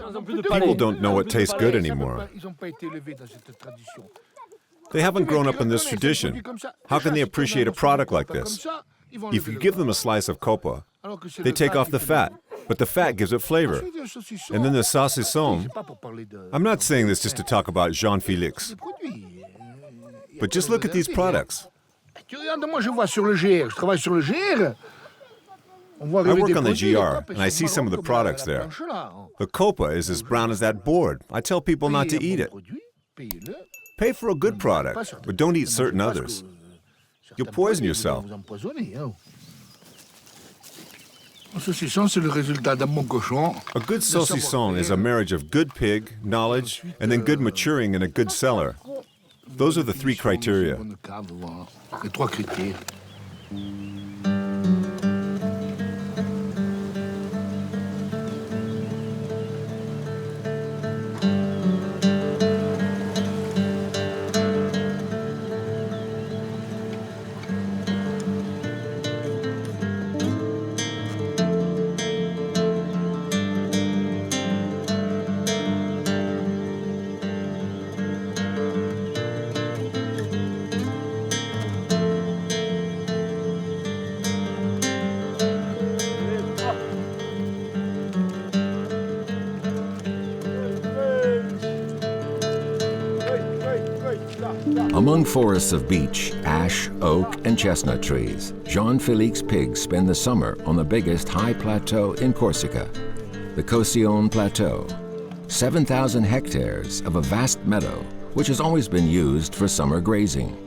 People don't know what tastes good anymore. They haven't grown up in this tradition. How can they appreciate a product like this? If you give them a slice of copa, they take off the fat, but the fat gives it flavor. And then the saucisson, I'm not saying this just to talk about Jean-Félix, but just look at these products. I work on the GR, and I see some of the products there. The copa is as brown as that board. I tell people not to eat it. Pay for a good product, but don't eat certain others. You'll poison yourself. A good saucisson is a marriage of good pig, knowledge, and then good maturing in a good cellar. Those are the three criteria. Among forests of beech, ash, oak, and chestnut trees, Jean-Félix pigs spend the summer on the biggest high plateau in Corsica, the Corsican Plateau, 7,000 hectares of a vast meadow which has always been used for summer grazing.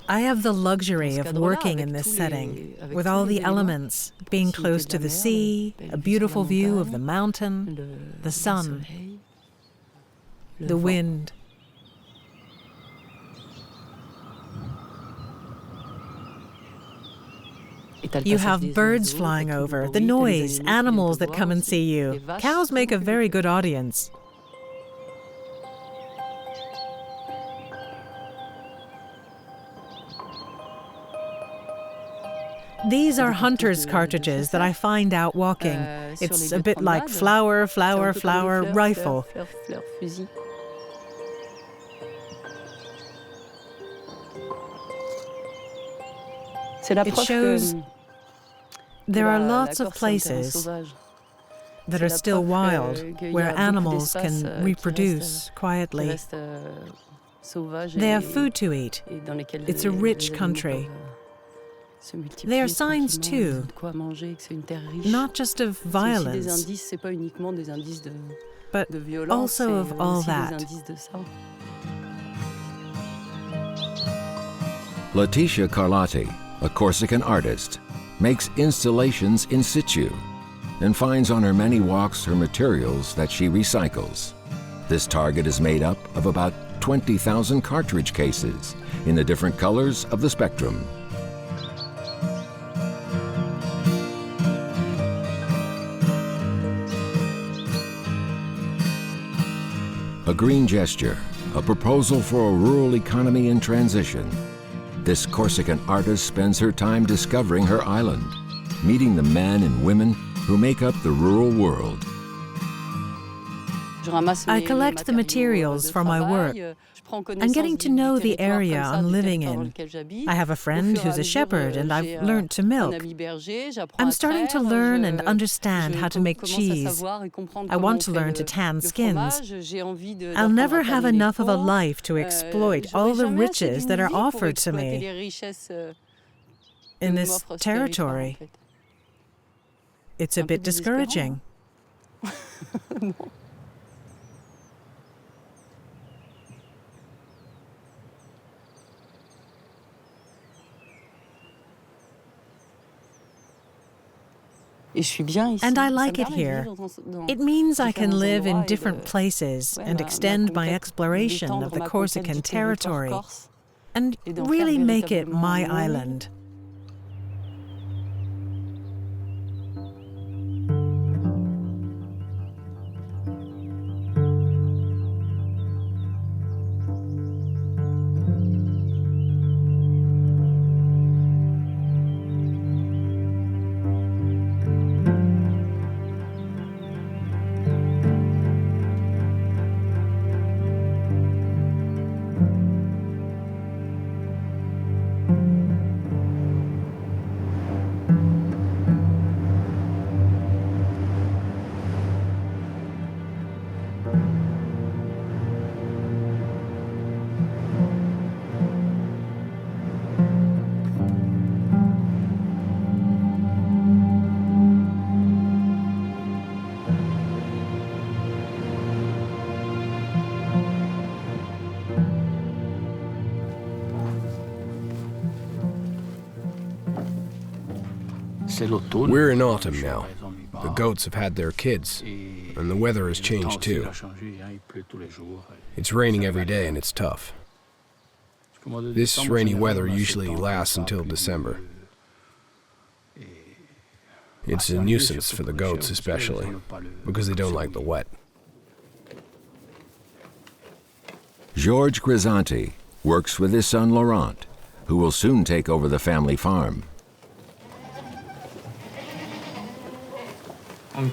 I have the luxury of working in this setting, with all the elements, being close to the sea, a beautiful view of the mountain, the sun, the wind. You have birds flying over, the noise, animals that come and see you. Cows make a very good audience. These are hunter's cartridges that I find out walking. It's a bit like flower, flower, flower, rifle. It shows there are lots of places that are still wild, where animals can reproduce quietly. They have food to eat. It's a rich country. They are signs too, not just of violence, but also of all that. Letitia Carlotti, a Corsican artist, makes installations in situ and finds on her many walks her materials that she recycles. This target is made up of about 20,000 cartridge cases in the different colors of the spectrum. A green gesture, a proposal for a rural economy in transition. This Corsican artist spends her time discovering her island, meeting the men and women who make up the rural world. I collect the materials for my work. I'm getting to know the area I'm living in. I have a friend who's a shepherd and I've learned to milk. I'm starting to learn and understand how to make cheese. I want to learn to tan skins. I'll never have enough of a life to exploit all the riches that are offered to me in this territory. It's a bit discouraging. And I like it here. It means I can live in different places and extend my exploration of the Corsican territory and really make it my island. We're in autumn now. The goats have had their kids, and the weather has changed too. It's raining every day and it's tough. This rainy weather usually lasts until December. It's a nuisance for the goats especially, because they don't like the wet. Georges Grisanti works with his son Laurent, who will soon take over the family farm. In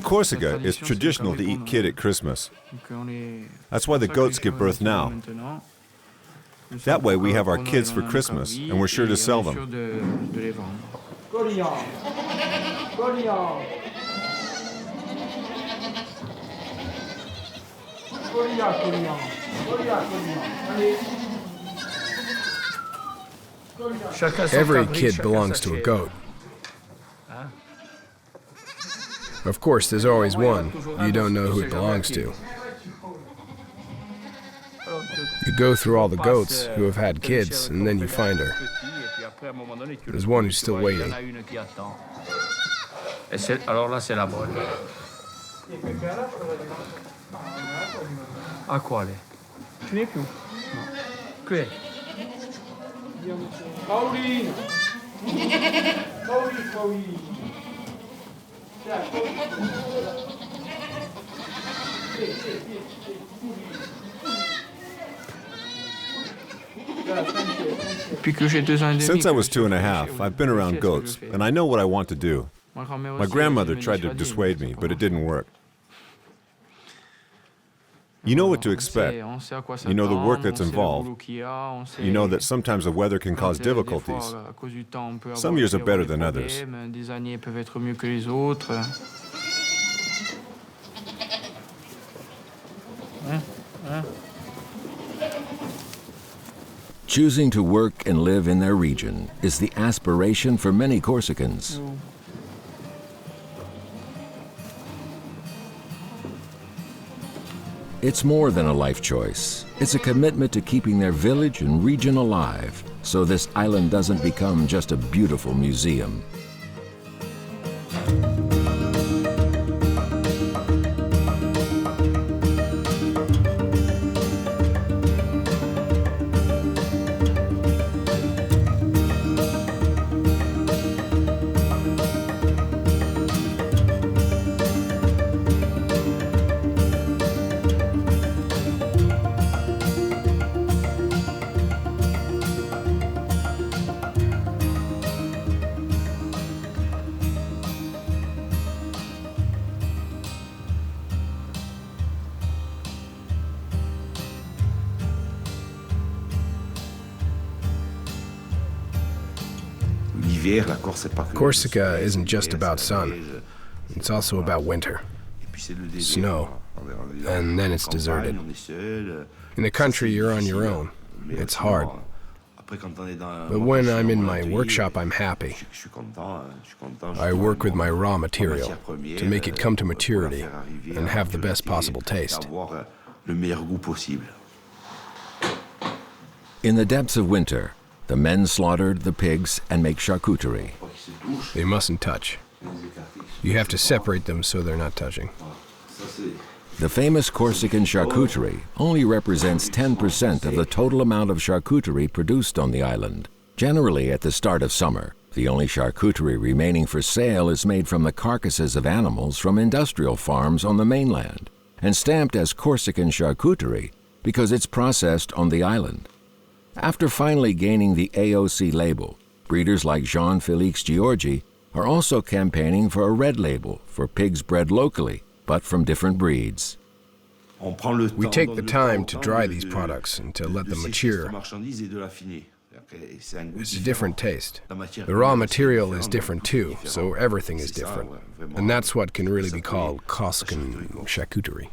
Corsica, it's traditional to eat kid at Christmas. That's why the goats give birth now. That way we have our kids for Christmas, and we're sure to sell them. Every kid belongs to a goat. Of course, there's always one. You don't know who it belongs to. You go through all the goats who have had kids, and then you find her. There's one who's still waiting. A quale? Ce n'è più? No. Qui è. Paolino! Paolino! Since I was 2.5, I've been around goats, and I know what I want to do. My grandmother tried to dissuade me, but it didn't work. You know what to expect. You know the work that's involved. You know that sometimes the weather can cause difficulties. Some years are better than others. Choosing to work and live in their region is the aspiration for many Corsicans. It's more than a life choice. It's a commitment to keeping their village and region alive, so this island doesn't become just a beautiful museum. Corsica isn't just about sun. It's also about winter, snow, and then it's deserted. In the country, you're on your own. It's hard. But when I'm in my workshop, I'm happy. I work with my raw material to make it come to maturity and have the best possible taste. In the depths of winter, the men slaughtered the pigs and make charcuterie. They mustn't touch. You have to separate them so they're not touching. The famous Corsican charcuterie only represents 10% of the total amount of charcuterie produced on the island. Generally, at the start of summer, the only charcuterie remaining for sale is made from the carcasses of animals from industrial farms on the mainland and stamped as Corsican charcuterie because it's processed on the island. After finally gaining the AOC label, breeders like Jean-Félix Giorgi are also campaigning for a red label for pigs bred locally, but from different breeds. We take the time to dry these products and to let them mature. It's a different taste. The raw material is different too, so everything is different. And that's what can really be called Corsican charcuterie.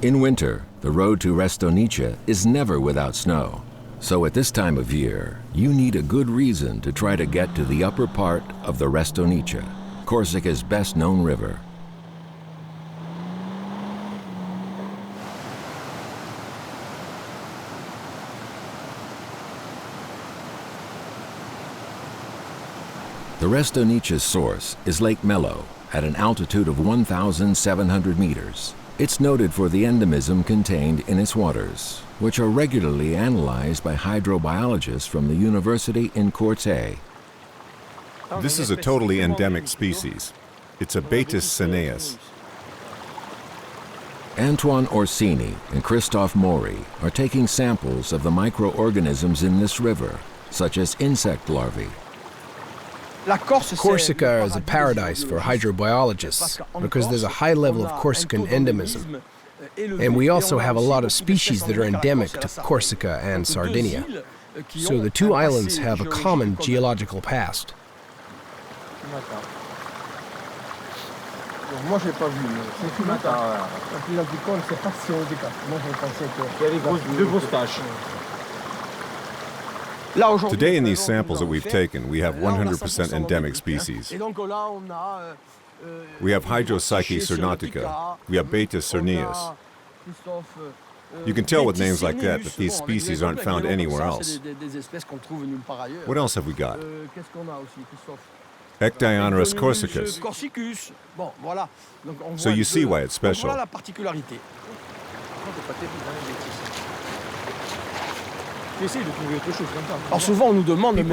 In winter, the road to Restonica is never without snow. So at this time of year, you need a good reason to try to get to the upper part of the Restonica, Corsica's best-known river. The Restonica's source is Lake Mello at an altitude of 1,700 meters. It's noted for the endemism contained in its waters, which are regularly analyzed by hydrobiologists from the university in Corsica. This is a totally endemic species. It's a Baetis cineus. Antoine Orsini and Christophe Maury are taking samples of the microorganisms in this river, such as insect larvae. Corsica is a paradise for hydrobiologists because there's a high level of Corsican endemism. And we also have a lot of species that are endemic to Corsica and Sardinia. So the two islands have a common geological past. Today, in these samples that we've taken, we have 100% endemic species. We have Hydropsyche cernatica, we have Baetis cineus. You can tell with names like that these species aren't found anywhere else. What else have we got? Ecdionorus corsicus. So you see why it's special. People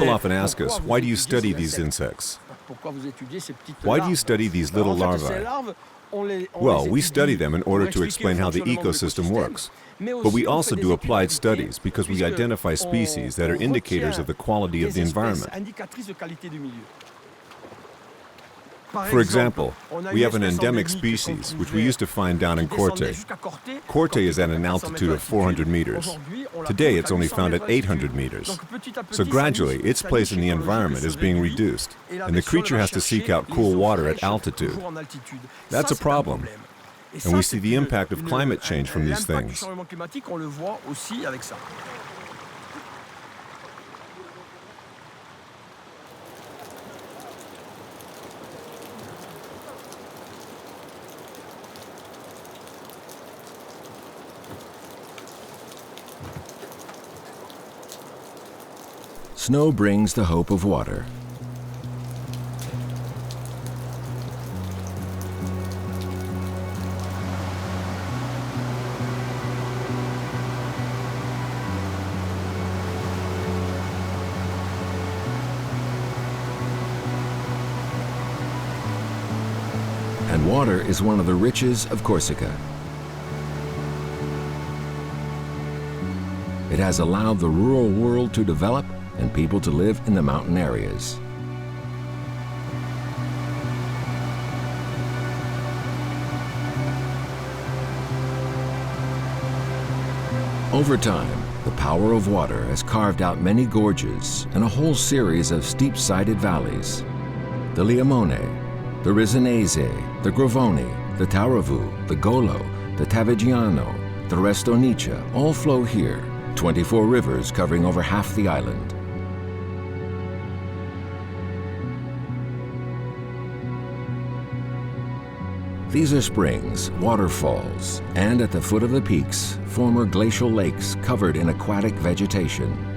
often ask us, why do you study these insects? Why do you study these little larvae? Well, we study them in order to explain how the ecosystem works. But we also do applied studies because we identify species that are indicators of the quality of the environment. For example, we have an endemic species, which we used to find down in Corte. Corte is at an altitude of 400 meters. Today, it's only found at 800 meters. So gradually, its place in the environment is being reduced, and the creature has to seek out cool water at altitude. That's a problem. And we see the impact of climate change from these things. Snow brings the hope of water. And water is one of the riches of Corsica. It has allowed the rural world to develop and people to live in the mountain areas. Over time, the power of water has carved out many gorges and a whole series of steep-sided valleys. The Liamone, the Rizzanese, the Gravone, the Taravo, the Golo, the Tavignano, the Restonica all flow here, 24 rivers covering over half the island. These are springs, waterfalls, and at the foot of the peaks, former glacial lakes covered in aquatic vegetation.